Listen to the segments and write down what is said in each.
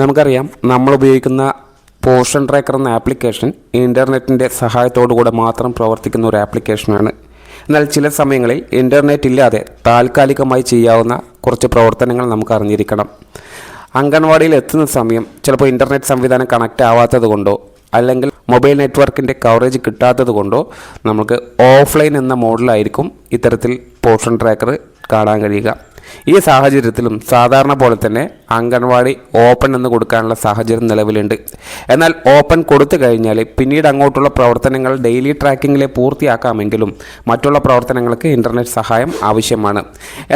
നമുക്കറിയാം, നമ്മൾ ഉപയോഗിക്കുന്ന പോഷൻ ട്രാക്കർ എന്ന ആപ്ലിക്കേഷൻ ഇൻ്റർനെറ്റിൻ്റെ സഹായത്തോടുകൂടെ മാത്രം പ്രവർത്തിക്കുന്ന ഒരു ആപ്ലിക്കേഷനാണ്. എന്നാൽ ചില സമയങ്ങളിൽ ഇൻ്റർനെറ്റ് ഇല്ലാതെ താൽക്കാലികമായി ചെയ്യാവുന്ന കുറച്ച് പ്രവർത്തനങ്ങൾ നമുക്ക് അറിഞ്ഞിരിക്കണം. അംഗൻവാടിയിൽ എത്തുന്ന സമയം ചിലപ്പോൾ ഇൻ്റർനെറ്റ് സംവിധാനം കണക്റ്റ് ആവാത്തത് കൊണ്ടോ അല്ലെങ്കിൽ മൊബൈൽ നെറ്റ്വർക്കിൻ്റെ കവറേജ് കിട്ടാത്തത് കൊണ്ടോ നമുക്ക് ഓഫ്ലൈൻ എന്ന മോഡിലായിരിക്കും ഇത്തരത്തിൽ പോഷൻ ട്രാക്കർ കാണാൻ കഴിയുക. ഈ സാഹചര്യത്തിലും സാധാരണ പോലെ തന്നെ അംഗൻവാടി ഓപ്പൺ എന്ന് കൊടുക്കാനുള്ള സാഹചര്യം നിലവിലുണ്ട്. എന്നാൽ ഓപ്പൺ കൊടുത്തു കഴിഞ്ഞാൽ പിന്നീട് അങ്ങോട്ടുള്ള പ്രവർത്തനങ്ങൾ ഡെയിലി ട്രാക്കിങ്ങിൽ പൂർത്തിയാക്കാമെങ്കിലും മറ്റുള്ള പ്രവർത്തനങ്ങൾക്ക് ഇൻ്റർനെറ്റ് സഹായം ആവശ്യമാണ്.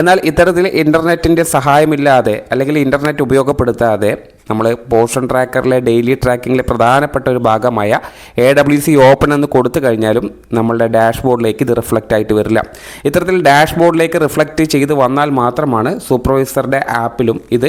എന്നാൽ ഇത്തരത്തിൽ ഇൻ്റർനെറ്റിൻ്റെ സഹായമില്ലാതെ അല്ലെങ്കിൽ ഇൻ്റർനെറ്റ് ഉപയോഗപ്പെടുത്താതെ നമ്മൾ പോഷൻ ട്രാക്കറിലെ ഡെയിലി ട്രാക്കിങ്ങിലെ പ്രധാനപ്പെട്ട ഒരു ഭാഗമായ AWC ഓപ്പൺ എന്ന് കൊടുത്തു കഴിഞ്ഞാലും നമ്മളുടെ ഡാഷ്ബോർഡിലേക്ക് ഇത് റിഫ്ലക്റ്റ് ആയിട്ട് വരില്ല. ഇത്തരത്തിൽ ഡാഷ്ബോർഡിലേക്ക് റിഫ്ലക്റ്റ് ചെയ്ത് വന്നാൽ മാത്രമാണ് സൂപ്പർവൈസറുടെ ആപ്പിലും ഇത്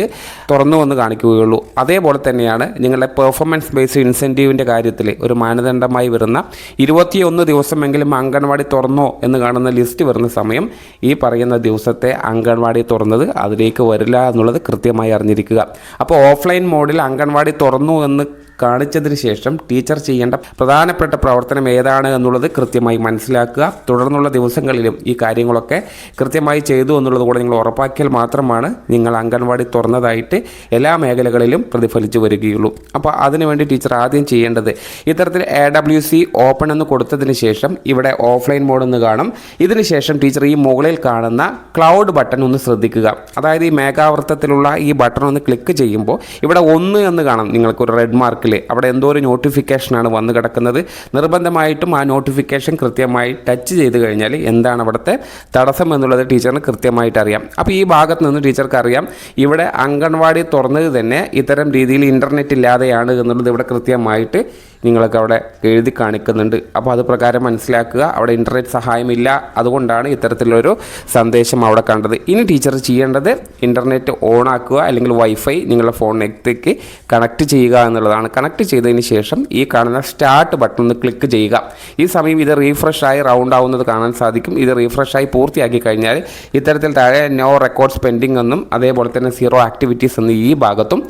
തുറന്നു വന്ന് കാണിക്കുകയുള്ളൂ. അതേപോലെ തന്നെയാണ് നിങ്ങളുടെ പെർഫോമൻസ് ബേസ്ഡ് ഇൻസെൻറ്റീവിൻ്റെ കാര്യത്തിൽ ഒരു മാനദണ്ഡമായി വരുന്ന 21 ദിവസമെങ്കിലും അംഗൻവാടി തുറന്നോ എന്ന് കാണുന്ന ലിസ്റ്റ് വരുന്ന സമയം ഈ പറയുന്ന ദിവസത്തെ അംഗൻവാടി തുറന്നത് അതിലേക്ക് വരില്ല എന്നുള്ളത് കൃത്യമായി അറിഞ്ഞിരിക്കുക. അപ്പോൾ ഓഫ്ലൈൻ മോഡിൽ അംഗൻവാടി തുറന്നു എന്ന് കാണിച്ചതിന് ശേഷം ടീച്ചർ ചെയ്യേണ്ട പ്രധാനപ്പെട്ട പ്രവർത്തനം ഏതാണ് എന്നുള്ളത് കൃത്യമായി മനസ്സിലാക്കുക. തുടർന്നുള്ള ദിവസങ്ങളിലും ഈ കാര്യങ്ങളൊക്കെ കൃത്യമായി ചെയ്തു എന്നുള്ളത് കൂടെ നിങ്ങൾ ഉറപ്പാക്കിയാൽ മാത്രമാണ് നിങ്ങൾ അംഗൻവാടി തുറന്നതായിട്ട് എല്ലാ മേഖലകളിലും പ്രതിഫലിച്ചു വരികയുള്ളൂ. അപ്പോൾ അതിനുവേണ്ടി ടീച്ചർ ആദ്യം ചെയ്യേണ്ടത് ഇത്തരത്തിൽ AWC ഓപ്പൺ എന്ന് കൊടുത്തതിന് ശേഷം ഇവിടെ ഓഫ്ലൈൻ മോഡ് എന്ന് കാണും. ഇതിന് ശേഷം ടീച്ചർ ഈ മുകളിൽ കാണുന്ന ക്ലൗഡ് ബട്ടൺ ഒന്ന് ശ്രദ്ധിക്കുക. അതായത് ഈ മേഘാവൃത്തത്തിലുള്ള ഈ ബട്ടൺ ഒന്ന് ക്ലിക്ക് ചെയ്യുമ്പോൾ ഇവിടെ 1 എന്ന് കാണാം. നിങ്ങൾക്കൊരു റെഡ് മാർക്കിൽ അവിടെ എന്തോ ഒരു നോട്ടിഫിക്കേഷനാണ് വന്ന് കിടക്കുന്നത്. നിർബന്ധമായിട്ടും ആ നോട്ടിഫിക്കേഷൻ കൃത്യമായി ടച്ച് ചെയ്ത് കഴിഞ്ഞാൽ എന്താണ് അവിടുത്തെ തടസ്സം എന്നുള്ളത് ടീച്ചറിന് കൃത്യമായിട്ട് അറിയാം. അപ്പോൾ ഈ ഭാഗത്ത് നിന്ന് ടീച്ചർക്ക് അറിയാം ഇവിടെ അംഗൻവാടി തുറന്നത് തന്നെ ഇത്തരം രീതിയിൽ ഇൻ്റർനെറ്റ് ഇല്ലാതെയാണ് എന്നുള്ളത് ഇവിടെ കൃത്യമായിട്ട് നിങ്ങൾക്ക് അവിടെ എഴുതി കാണിക്കുന്നുണ്ട്. അപ്പോൾ അത് പ്രകാരം മനസ്സിലാക്കുക. അവിടെ ഇൻ്റർനെറ്റ് സഹായമില്ല, അതുകൊണ്ടാണ് ഇത്തരത്തിലൊരു സന്ദേശം അവിടെ കണ്ടത്. ഇനി ടീച്ചർ ചെയ്യേണ്ടത് ഇൻ്റർനെറ്റ് ഓൺ ആക്കുക അല്ലെങ്കിൽ വൈഫൈ നിങ്ങളുടെ ഫോണിലേക്ക് കണക്ട് ചെയ്യുക എന്നുള്ളതാണ്. കണക്ട് ചെയ്തതിന് ശേഷം ഈ കാണുന്ന സ്റ്റാർട്ട് ബട്ടൺ ഒന്ന് ക്ലിക്ക് ചെയ്യുക. ഈ സമയം ഇത് റീഫ്രഷായി റൗണ്ട് ആവുന്നത് കാണാൻ സാധിക്കും. ഇത് റീഫ്രഷായി പൂർത്തിയാക്കി കഴിഞ്ഞാൽ ഇത്തരത്തിൽ താഴെ നോ റെക്കോർഡ്സ് പെൻഡിങ് എന്നും അതേപോലെ തന്നെ 0 ആക്ടിവിറ്റീസ് എന്നും ഈ ഭാഗത്തും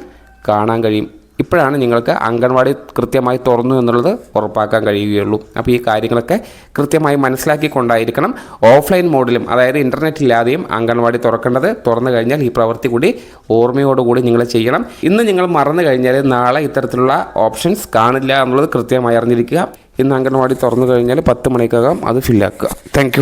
കാണാൻ കഴിയും. ഇപ്പോഴാണ് നിങ്ങൾക്ക് അംഗൻവാടി കൃത്യമായി തുറന്നു എന്നുള്ളത് ഉറപ്പാക്കാൻ കഴിയുകയുള്ളൂ. അപ്പോൾ ഈ കാര്യങ്ങളൊക്കെ കൃത്യമായി മനസ്സിലാക്കിക്കൊണ്ടായിരിക്കണം ഓഫ്ലൈൻ മോഡിലും, അതായത് ഇൻ്റർനെറ്റ് ഇല്ലാതെയും അംഗൻവാടി തുറക്കേണ്ടത്. തുറന്നു കഴിഞ്ഞാൽ ഈ പ്രവൃത്തി കൂടി ഓർമ്മയോടുകൂടി നിങ്ങൾ ചെയ്യണം. ഇന്ന് നിങ്ങൾ മറന്നു കഴിഞ്ഞാൽ നാളെ ഇത്തരത്തിലുള്ള ഓപ്ഷൻസ് കാണില്ല എന്നുള്ളത് കൃത്യമായി അറിഞ്ഞിരിക്കുക. ഇന്ന് അംഗൻവാടി തുറന്നു കഴിഞ്ഞാൽ 10 മണിക്കകം അത് ഫില്ലാക്കുക. താങ്ക്